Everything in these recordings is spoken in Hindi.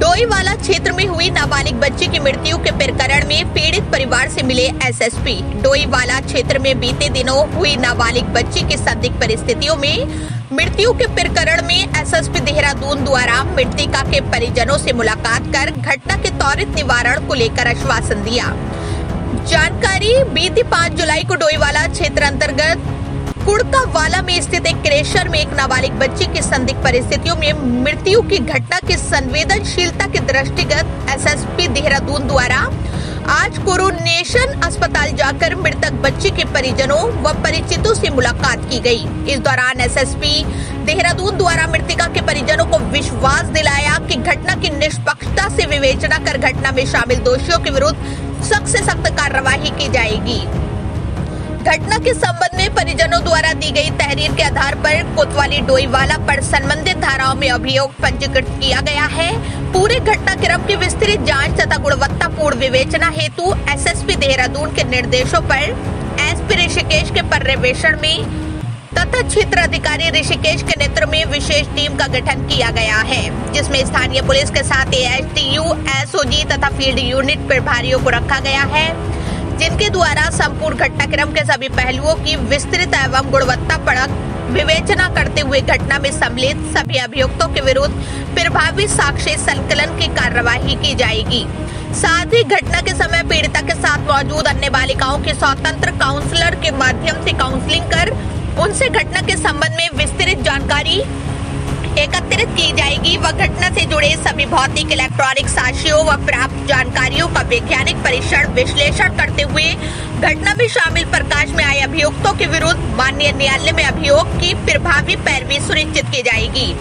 डोईवाला क्षेत्र में हुई नाबालिग बच्ची की मृत्यु के प्रकरण में पीड़ित परिवार से मिले एसएसपी। डोईवाला क्षेत्र में बीते दिनों हुई नाबालिग बच्ची की संदिग्ध परिस्थितियों में मृत्यु के प्रकरण में एसएसपी देहरादून द्वारा मृतका के परिजनों से मुलाकात कर घटना के त्वरित निवारण को लेकर आश्वासन दिया। जानकारी बीती 5 जुलाई को डोईवाला क्षेत्र अंतर्गत कुड़कावाला में स्थित एक क्रेशर में एक नाबालिग बच्ची की संदिग्ध परिस्थितियों में मृत्यु की घटना की संवेदनशीलता के दृष्टिगत एसएसपी देहरादून द्वारा आज कोरोनेशन अस्पताल जाकर मृतक बच्ची के परिजनों व परिचितों से मुलाकात की गई। इस दौरान एसएसपी देहरादून द्वारा मृतका के परिजनों को विश्वास दिलाया कि घटना की निष्पक्षता से विवेचना कर घटना में शामिल दोषियों के विरुद्ध सख्त से सख्त कार्रवाई की जाएगी। घटना के संबंध में परिजनों द्वारा दी गई तहरीर के आधार पर कोतवाली डोईवाला पर संबंधित धाराओं में अभियोग पंजीकृत किया गया है। पूरे घटनाक्रम की विस्तृत जांच तथा गुणवत्तापूर्ण विवेचना हेतु एसएसपी देहरादून के निर्देशों पर एसपी ऋषिकेश के पर्यवेक्षण में तथा क्षेत्र अधिकारी ऋषिकेश के नेतृत्व में विशेष टीम का गठन किया गया है, जिसमें स्थानीय पुलिस के साथ एएचटीयू, एसओजी तथा फील्ड यूनिट प्रभारियों को रखा गया है, जिनके द्वारा संपूर्ण घटनाक्रम के सभी पहलुओं की विस्तृत एवं गुणवत्तापरक विवेचना करते हुए घटना में सम्मिलित सभी अभियुक्तों के विरुद्ध प्रभावी साक्ष्य संकलन की कार्रवाई की जाएगी। साथ ही घटना के समय पीड़िता के साथ मौजूद अन्य बालिकाओं के स्वतंत्र काउंसलर के माध्यम से काउंसलिंग कर उनसे घटना के संबंध में विस्तृत जानकारी एकत्रित की जाएगी व घटना से जुड़े सभी भौतिक इलेक्ट्रॉनिक साक्ष्यों व प्राप्त जानकारियों का वैज्ञानिक परीक्षण विश्लेषण करते हुए घटना में शामिल प्रकाश में आए अभियुक्तों के विरुद्ध माननीय न्यायालय में अभियोग की प्रभावी पैरवी सुनिश्चित की जाएगी।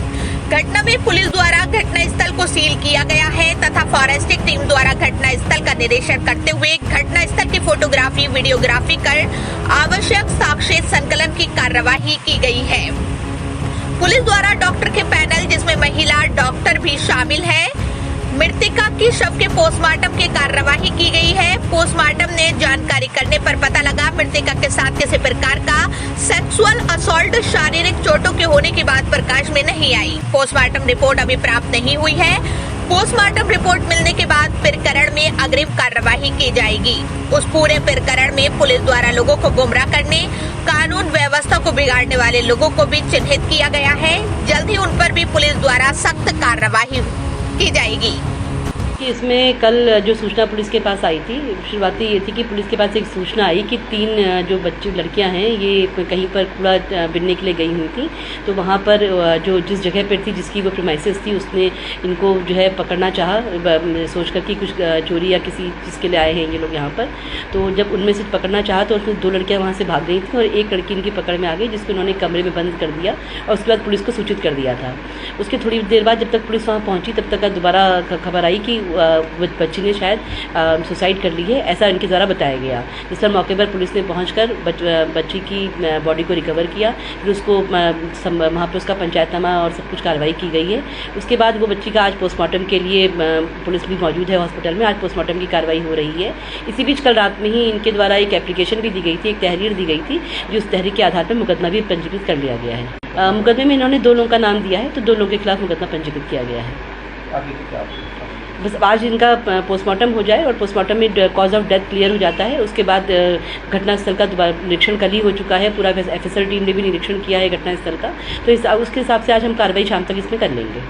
घटना में पुलिस द्वारा घटना स्थल को सील किया गया है तथा फॉरेंसिक टीम द्वारा घटना स्थल का निरीक्षण करते हुए घटना स्थल की फोटोग्राफी, वीडियोग्राफी कर आवश्यक साक्ष्य संकलन की कार्रवाई की गई है। पुलिस द्वारा डॉक्टर के पैनल, जिसमें महिला डॉक्टर भी शामिल है, मृतका की शव के पोस्टमार्टम की कार्रवाई की गई है। पोस्टमार्टम ने जानकारी करने पर पता लगा मृतका के साथ किसी प्रकार का सेक्सुअल असॉल्ट, शारीरिक चोटों के होने की बात प्रकाश में नहीं आई। पोस्टमार्टम रिपोर्ट अभी प्राप्त नहीं हुई है। पोस्टमार्टम रिपोर्ट मिलने के बाद प्रकरण में अग्रिम कार्रवाई की जाएगी। उस पूरे प्रकरण में पुलिस द्वारा लोगों को गुमराह करने, कानून व्यवस्था को बिगाड़ने वाले लोगों को भी चिन्हित किया गया है। जल्द ही उन पर भी पुलिस द्वारा सख्त कार्रवाई की जाएगी। इसमें कल जो सूचना पुलिस के पास आई थी, शुरुआती ये थी कि पुलिस के पास एक सूचना आई कि 3 जो बच्ची लड़कियां हैं ये कहीं पर कूड़ा बिनने के लिए गई हुई थी। तो वहाँ पर जो जिस जगह पर थी, जिसकी वो प्रीमाइसेस थी, उसने इनको जो है पकड़ना चाहा, सोच कर कि कुछ चोरी या किसी चीज़ के लिए आए हैं ये लोग यहाँ पर। तो जब उनमें से पकड़ना चाहा तो उसमें 2 लड़कियाँ वहाँ से भाग गई थी और एक लड़की इनकी पकड़ में आ गई, जिसको उन्होंने कमरे में बंद कर दिया और उसके बाद पुलिस को सूचित कर दिया था। उसके थोड़ी देर बाद जब तक पुलिस वहाँ पहुँची तब तक दोबारा खबर आई कि बच्ची ने शायद सुसाइड कर ली है, ऐसा इनके द्वारा बताया गया। जिस पर मौके पर पुलिस ने पहुंचकर बच्ची की बॉडी को रिकवर किया, फिर उसको वहाँ पर उसका पंचायतनामा और सब कुछ कार्रवाई की गई है। उसके बाद वो बच्ची का आज पोस्टमार्टम के लिए पुलिस भी मौजूद है हॉस्पिटल में, आज पोस्टमार्टम की कार्रवाई हो रही है। इसी बीच कल रात में ही इनके द्वारा एक एप्लीकेशन भी दी गई थी, एक तहरीर दी गई थी, जो उस तहरीर के आधार पर मुकदमा भी पंजीकृत कर लिया गया है। मुकदमे में इन्होंने 2 लोगों का नाम दिया है, तो 2 लोगों के खिलाफ मुकदमा पंजीकृत किया गया है। बस आज इनका पोस्टमार्टम हो जाए और पोस्टमार्टम में कॉज ऑफ डेथ क्लियर हो जाता है। उसके बाद घटनास्थल का दोबारा निरीक्षण कल ही हो चुका है, पूरा एफएसएल टीम ने भी निरीक्षण किया है घटनास्थल का। तो उसके हिसाब से आज हम कार्रवाई शाम तक इसमें कर लेंगे।